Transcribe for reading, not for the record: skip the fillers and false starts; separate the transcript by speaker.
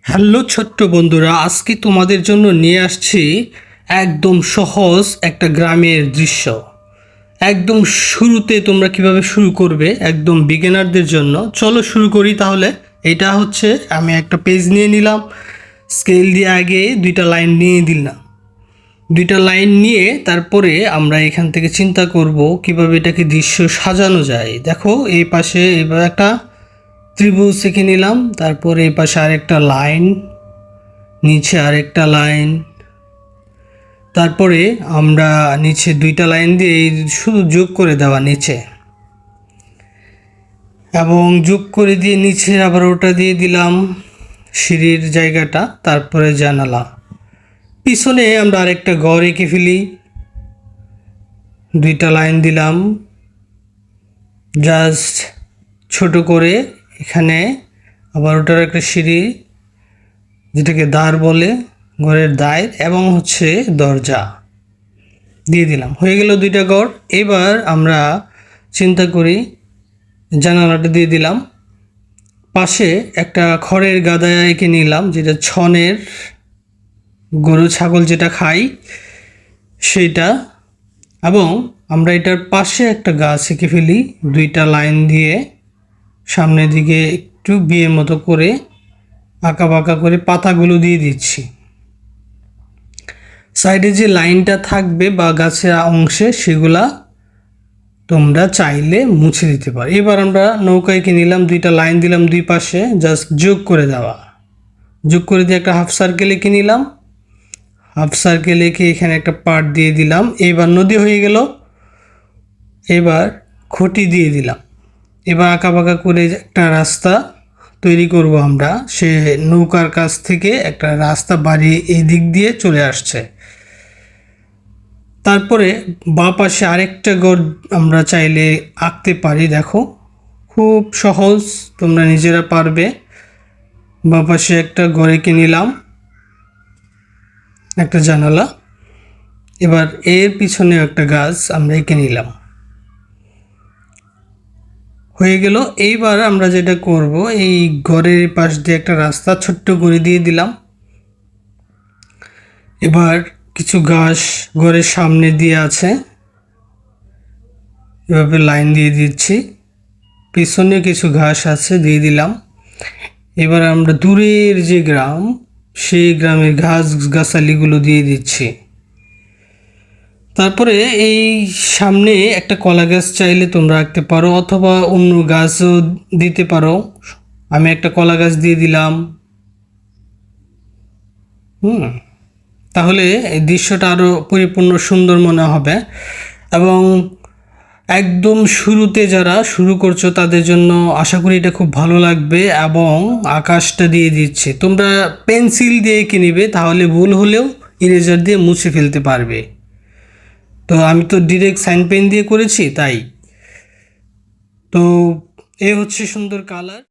Speaker 1: Hello ছোট্ট বন্ধুরা, আজকে তোমাদের জন্য নিয়ে আসছি একদম সহজ একটা গ্রামের দৃশ্য। একদম শুরুতে তোমরা কিভাবে শুরু করবে একদম বিগিনারদের জন্য। চলো শুরু করি তাহলে। এটা হচ্ছে আমি একটা পেজ নিয়ে নিলাম, স্কেল দিয়ে আগে দুইটা লাইন নিয়ে দিলাম। দুইটা লাইন নিয়ে তারপরে আমরা এখান থেকে চিন্তা করব কিভাবে এটাকে দৃশ্য সাজানো যায়। দেখো এই পাশে এবার একটা ত্রিভুজ এঁকে নিলাম, তারপরে এই পাশে আরেকটা লাইন, নিচে আরেকটা লাইন, তারপরে আমরা নিচে দুইটা লাইন দিয়ে শুধু যোগ করে দেওয়া নিচে, এবং যোগ করে দিয়ে নিচে আবার ওটা দিয়ে দিলাম সিঁড়ির জায়গাটা, তারপরে জানালা। পিছনে আমরা আরেকটা ঘর এঁকে ফেলি, দুইটা লাইন দিলাম জাস্ট ছোট করে। এখানে আবার ওটার একটা সিঁড়ি, যেটাকে দ্বার বলে, ঘরের দ্বার এবং হচ্ছে দরজা দিয়ে দিলাম। হয়ে গেল দুইটা ঘর। এবার আমরা চিন্তা করি, জানালাটা দিয়ে দিলাম। পাশে একটা খড়ের গাদা এঁকে নিলাম, যেটা ছনের, গরু ছাগল যেটা খাই সেইটা। এবং আমরা এটার পাশে একটা গাছ এঁকে ফেলি দুইটা লাইন দিয়ে, সামনের দিকে একটু বিয়ের মতো করে আঁকা বাঁকা করে পাতাগুলো দিয়ে দিচ্ছি। সাইডে যে লাইনটা থাকবে বা গাছের অংশে সেগুলা তোমরা চাইলে মুছে দিতে পারো। এবার আমরা নৌকা এঁকে নিলাম, দুইটা লাইন দিলাম দুই পাশে, জাস্ট যোগ করে দেওয়া। যোগ করে দিয়ে একটা হাফ সার্কেল এঁকে নিলাম, হাফ সার্কেল এঁকে এখানে একটা পার্ট দিয়ে দিলাম। এবার নদী হয়ে গেল। এবার খুঁটি দিয়ে দিলাম। এবার আঁকা বাঁকা করে একটা রাস্তা তৈরি করব আমরা। সে নৌকার কাছ থেকে একটা রাস্তা বাড়ি এই দিক দিয়ে চলে আসছে। তারপরে বাঁ পাশে আরেকটা ঘর আমরা চাইলে আঁকতে পারি। দেখো খুব সহজ, তোমরা নিজেরা পারবে। বাঁ পাশে একটা ঘর এঁকে নিলাম, একটা জানালা। এবার এর পিছনে একটা গাছ আমরা এঁকে নিলাম। হয়ে গেল। এইবার আমরা যেটা করব, এই ঘরের পাশ দিয়ে একটা রাস্তা ছোট্ট করে দিয়ে দিলাম। এবার কিছু ঘাস ঘরের সামনে দিয়ে আছে, এভাবে লাইন দিয়ে দিচ্ছি। পিছনে কিছু ঘাস আছে, দিয়ে দিলাম। এবার আমরা দূরের যে গ্রাম, সেই গ্রামের ঘাস গাছালিগুলো দিয়ে দিচ্ছি। তারপরে এই সামনে একটা কলা গাছ চাইলে তোমরা রাখতে পারো, অথবা অন্য গাছও দিতে পারো। আমি একটা কলা গাছ দিয়ে দিলাম। তাহলে এই দৃশ্যটা আরও পরিপূর্ণ সুন্দর মনে হবে। এবং একদম শুরুতে যারা শুরু করছো তাদের জন্য আশা করি এটা খুব ভালো লাগবে। এবং আকাশটা দিয়ে দিচ্ছে, তোমরা পেন্সিল দিয়ে এঁকে নিবে, তাহলে ভুল হলেও ইরেজার দিয়ে মুছে ফেলতে পারবে। তো আমি তো ডিরেক্ট সাইন পেন দিয়ে করেছি, তাই তো এ হচ্ছে সুন্দর কালার।